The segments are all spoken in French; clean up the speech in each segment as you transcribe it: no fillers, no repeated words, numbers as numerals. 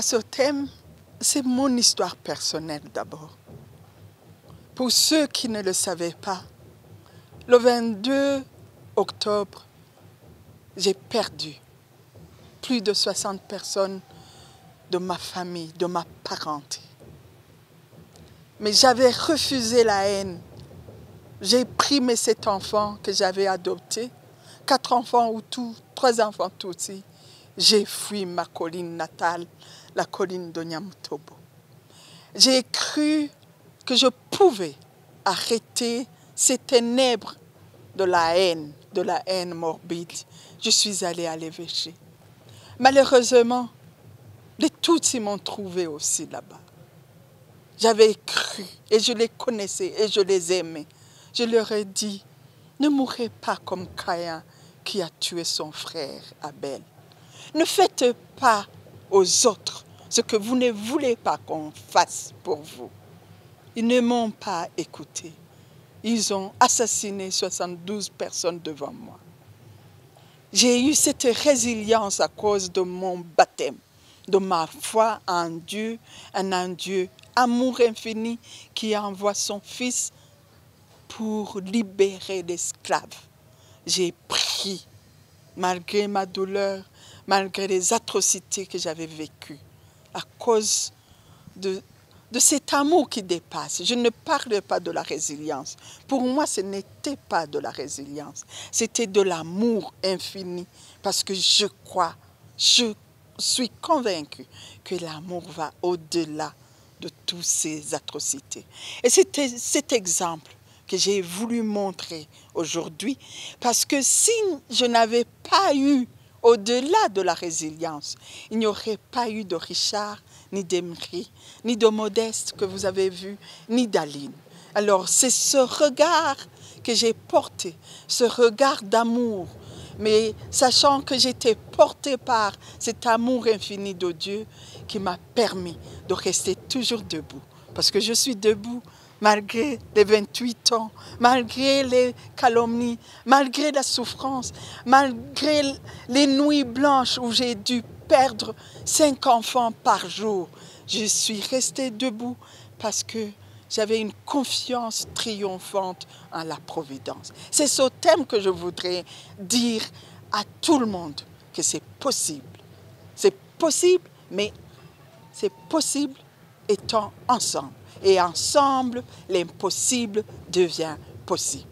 ce thème, c'est mon histoire personnelle d'abord. Pour ceux qui ne le savaient pas, le 22 octobre, j'ai perdu plus de 60 personnes de ma famille, de ma parenté. Mais j'avais refusé la haine. J'ai pris mes 7 enfants que j'avais adoptés, 4 enfants ou tout, 3 enfants tout aussi. J'ai fui ma colline natale, la colline de Nyamutobo. J'ai cru que je pouvais arrêter ces ténèbres de la haine morbide. Je suis allée à l'évêché. Malheureusement, les Tutsis m'ont trouvé aussi là-bas. J'avais cru et je les connaissais et je les aimais. Je leur ai dit, ne mourrez pas comme Caïn qui a tué son frère Abel. Ne faites pas aux autres ce que vous ne voulez pas qu'on fasse pour vous. Ils ne m'ont pas écouté. Ils ont assassiné 72 personnes devant moi. J'ai eu cette résilience à cause de mon baptême, de ma foi en Dieu, un Dieu amour infini qui envoie son Fils pour libérer l'esclave. J'ai prié, malgré ma douleur, malgré les atrocités que j'avais vécues, à cause de cet amour qui dépasse. Je ne parle pas de la résilience. Pour moi, ce n'était pas de la résilience. C'était de l'amour infini. Parce que je crois, je suis convaincue que l'amour va au-delà de toutes ces atrocités. Et c'était cet exemple que j'ai voulu montrer aujourd'hui. Parce que si je n'avais pas eu au-delà de la résilience, il n'y aurait pas eu de Richard, ni d'Emery, ni de Modeste que vous avez vu, ni d'Aline. Alors c'est ce regard que j'ai porté, ce regard d'amour, mais sachant que j'étais portée par cet amour infini de Dieu qui m'a permis de rester toujours debout. Parce que je suis debout malgré les 28 ans, malgré les calomnies, malgré la souffrance, malgré les nuits blanches où j'ai dû perdre 5 enfants par jour. Je suis restée debout parce que j'avais une confiance triomphante en la providence. C'est ce thème que je voudrais dire à tout le monde, que c'est possible. C'est possible, mais c'est possible étant ensemble. Et ensemble, l'impossible devient possible.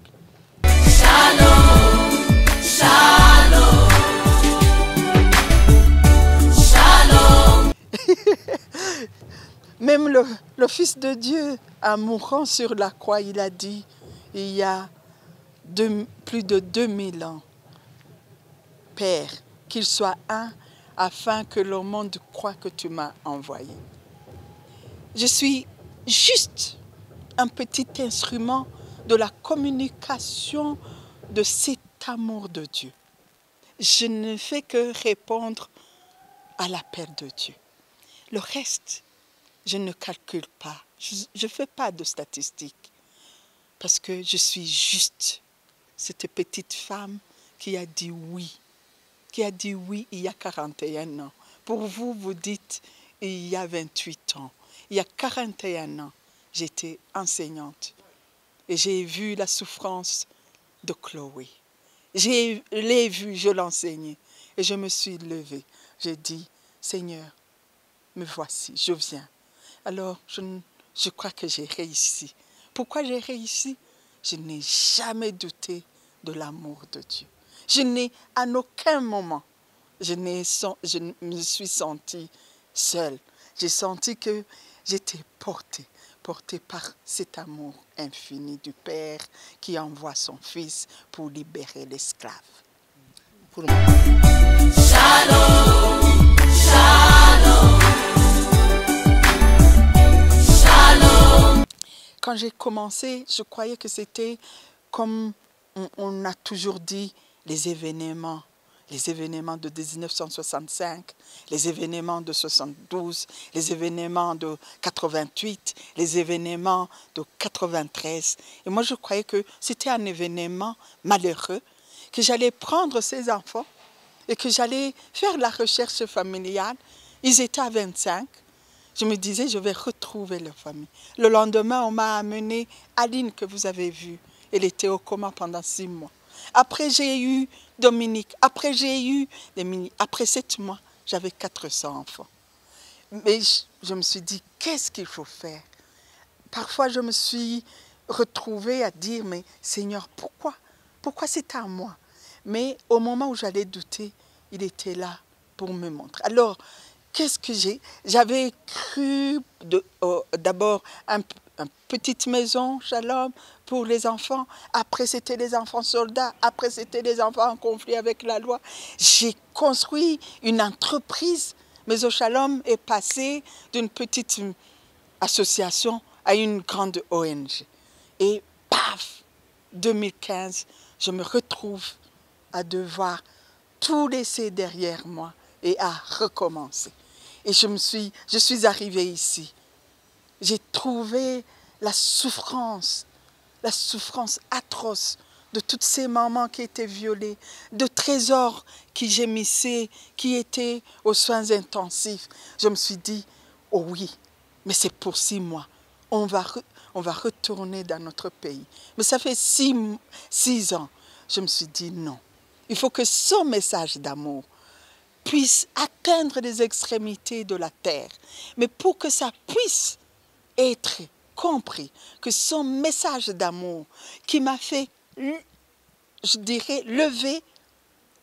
Shalom, shalom, shalom. Même le Fils de Dieu, en mourant sur la croix, il a dit, il y a plus de 2000 ans, Père, qu'il soit un, afin que le monde croie que tu m'as envoyé. Je suis juste un petit instrument de la communication de cet amour de Dieu. Je ne fais que répondre à l'appel de Dieu. Le reste, je ne calcule pas. Je ne fais pas de statistiques. Parce que je suis juste cette petite femme qui a dit oui. Qui a dit oui il y a 41 ans. Pour vous, vous dites il y a 28 ans. Il y a 41 ans, j'étais enseignante. Et j'ai vu la souffrance de Chloé. Je l'ai vue, je l'enseignais. Et je me suis levée. J'ai dit, Seigneur, me voici, je viens. Alors, je crois que j'ai réussi. Pourquoi j'ai réussi? Je n'ai jamais douté de l'amour de Dieu. Je n'ai, à aucun moment, je me suis sentie seule. J'ai senti que j'étais portée par cet amour infini du Père qui envoie son Fils pour libérer l'esclave. Shalom, shalom, shalom. Quand j'ai commencé, je croyais que c'était comme on a toujours dit, les événements de 1965, les événements de 72, les événements de 88, les événements de 93. Et moi, je croyais que c'était un événement malheureux, que j'allais prendre ces enfants et que j'allais faire la recherche familiale Ils étaient à 25. Je me disais, je vais retrouver leur famille. Le lendemain, on m'a amené Aline, que vous avez vue. Elle était au coma pendant 6 mois. Après, j'ai eu Dominique. Après, j'ai eu des mini. Après 7 mois, j'avais 400 enfants. Mais je me suis dit, qu'est-ce qu'il faut faire? Parfois, je me suis retrouvée à dire, mais Seigneur, pourquoi? Pourquoi c'est à moi? Mais au moment où j'allais douter, il était là pour me montrer. Alors, qu'est-ce que j'ai? J'avais cru d'abord une petite maison, Shalom, pour les enfants. Après, c'était les enfants soldats. Après, c'était les enfants en conflit avec la loi. J'ai construit une entreprise. Maison Shalom est passée d'une petite association à une grande ONG. Et paf, 2015, je me retrouve à devoir tout laisser derrière moi et à recommencer. Et je suis arrivée ici. J'ai trouvé la souffrance atroce de toutes ces mamans qui étaient violées, de trésors qui gémissaient, qui étaient aux soins intensifs. Je me suis dit, oh oui, mais c'est pour 6 mois. On va retourner dans notre pays. Mais ça fait 6 ans. Je me suis dit non. Il faut que son message d'amour puisse atteindre les extrémités de la terre. Mais pour que ça puisse être compris, que son message d'amour qui m'a fait, je dirais, lever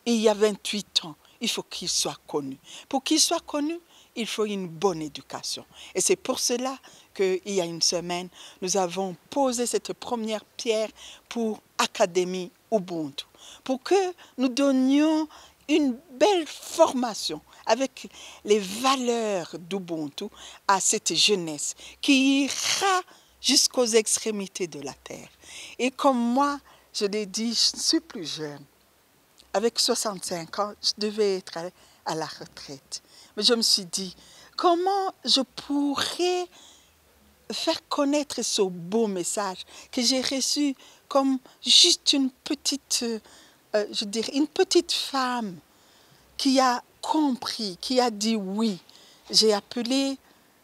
il y a 28 ans, il faut qu'il soit connu. Pour qu'il soit connu, il faut une bonne éducation. Et c'est pour cela qu'il y a une semaine, nous avons posé cette première pierre pour Académie Ubuntu. Pour que nous donnions une belle formation avec les valeurs d'Ubuntu à cette jeunesse qui ira jusqu'aux extrémités de la terre. Et comme moi, je l'ai dit, je ne suis plus jeune. Avec 65 ans, je devais être à la retraite. Mais je me suis dit, comment je pourrais faire connaître ce beau message que j'ai reçu comme juste une petite, je dirais, une petite femme qui a compris, qui a dit oui. J'ai appelé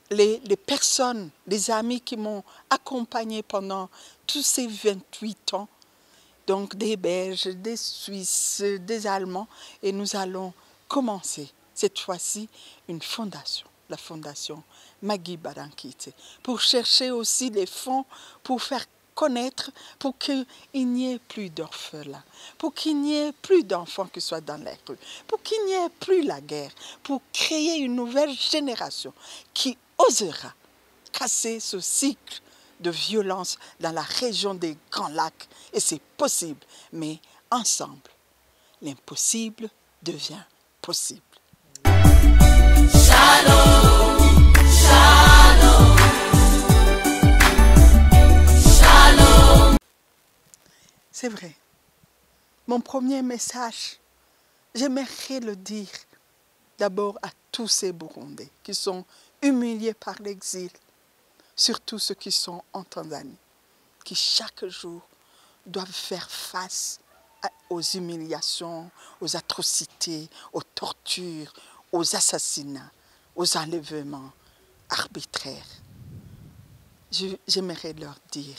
les personnes, les amis qui m'ont accompagnée pendant tous ces 28 ans, donc des Belges, des Suisses, des Allemands, et nous allons commencer cette fois-ci une fondation, la fondation Magui Barankite, pour chercher aussi les fonds pour faire connaître, pour qu'il n'y ait plus d'orphelins, pour qu'il n'y ait plus d'enfants qui soient dans les rues, pour qu'il n'y ait plus la guerre, pour créer une nouvelle génération qui osera casser ce cycle de violence dans la région des Grands Lacs. Et c'est possible, mais ensemble, l'impossible devient possible. Shalom, shalom, shalom. C'est vrai. Mon premier message, j'aimerais le dire d'abord à tous ces Burundais qui sont humiliés par l'exil, surtout ceux qui sont en Tanzanie, qui chaque jour doivent faire face aux humiliations, aux atrocités, aux tortures, aux assassinats, aux enlèvements arbitraires. J'aimerais leur dire,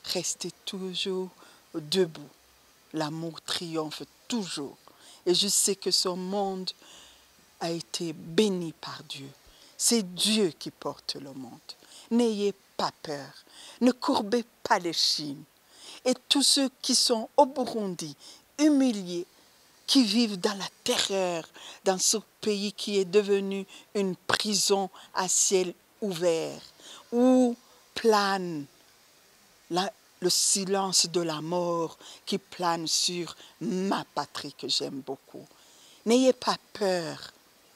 restez toujours debout. L'amour triomphe toujours. Et je sais que ce monde a été béni par Dieu. C'est Dieu qui porte le monde. N'ayez pas peur. Ne courbez pas les chines. Et tous ceux qui sont au Burundi, humiliés, qui vivent dans la terreur, dans ce pays qui est devenu une prison à ciel ouvert, où plane le silence de la mort qui plane sur ma patrie que j'aime beaucoup. N'ayez pas peur,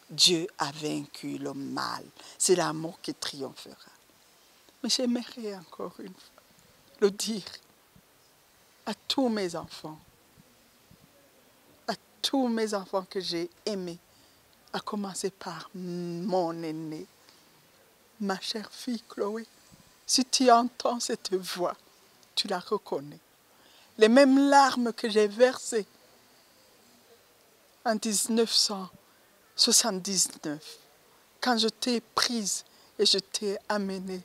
Dieu a vaincu le mal. C'est l'amour qui triomphera. Mais j'aimerais encore une fois le dire à tous mes enfants que j'ai aimés, à commencer par mon aîné, ma chère fille Chloé. Si tu entends cette voix, tu la reconnais. Les mêmes larmes que j'ai versées en 1979, quand je t'ai prise et je t'ai amenée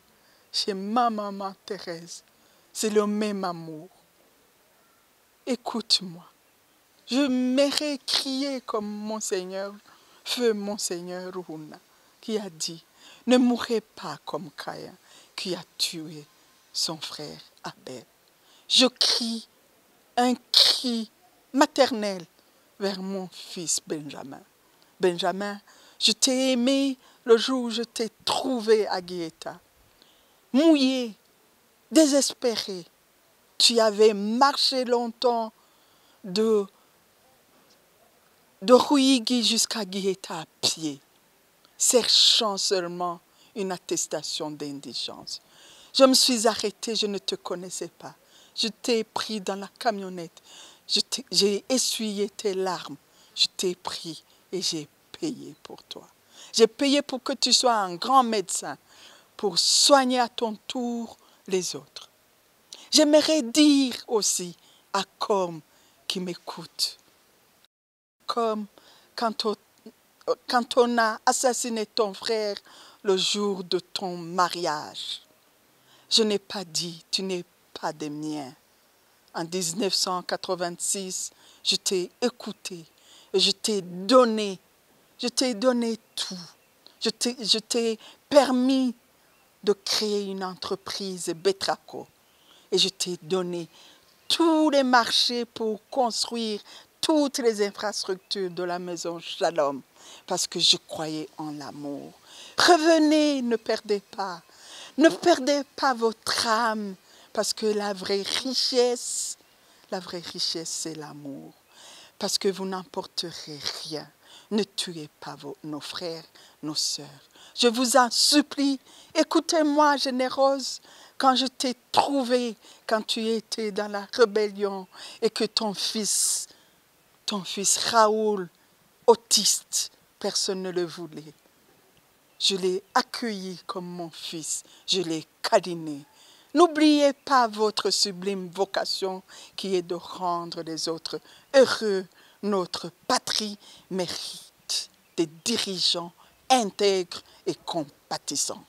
chez ma maman Thérèse, c'est le même amour. Écoute-moi. Je m'aimerais crier comme Monseigneur, feu Monseigneur Runa, qui a dit, ne mourrez pas comme Caïn, qui a tué son frère Abel. Je crie un cri maternel vers mon fils Benjamin. Benjamin, je t'ai aimé le jour où je t'ai trouvé à Guieta. Mouillé, désespéré, tu avais marché longtemps de Ruigi jusqu'à Guieta à pied, cherchant seulement une attestation d'indigence. Je me suis arrêtée, je ne te connaissais pas. Je t'ai pris dans la camionnette, j'ai essuyé tes larmes, je t'ai pris et j'ai payé pour toi. J'ai payé pour que tu sois un grand médecin, pour soigner à ton tour les autres. J'aimerais dire aussi à Comme qui m'écoute, comme quand on a assassiné ton frère le jour de ton mariage. Je n'ai pas dit, tu n'es pas des miens. En 1986, je t'ai écouté et je t'ai donné tout. Je t'ai permis de créer une entreprise Betraco et je t'ai donné tous les marchés pour construire toutes les infrastructures de la maison Shalom parce que je croyais en l'amour. Revenez, ne perdez pas votre âme parce que la vraie richesse, c'est l'amour. Parce que vous n'emporterez rien. Ne tuez pas nos frères, nos sœurs. Je vous en supplie, écoutez-moi, généreuse, quand je t'ai trouvé, quand tu étais dans la rébellion et que ton fils Raoul, autiste, personne ne le voulait. Je l'ai accueilli comme mon fils, je l'ai câliné. N'oubliez pas votre sublime vocation qui est de rendre les autres heureux. Notre patrie mérite des dirigeants intègres et compatissants.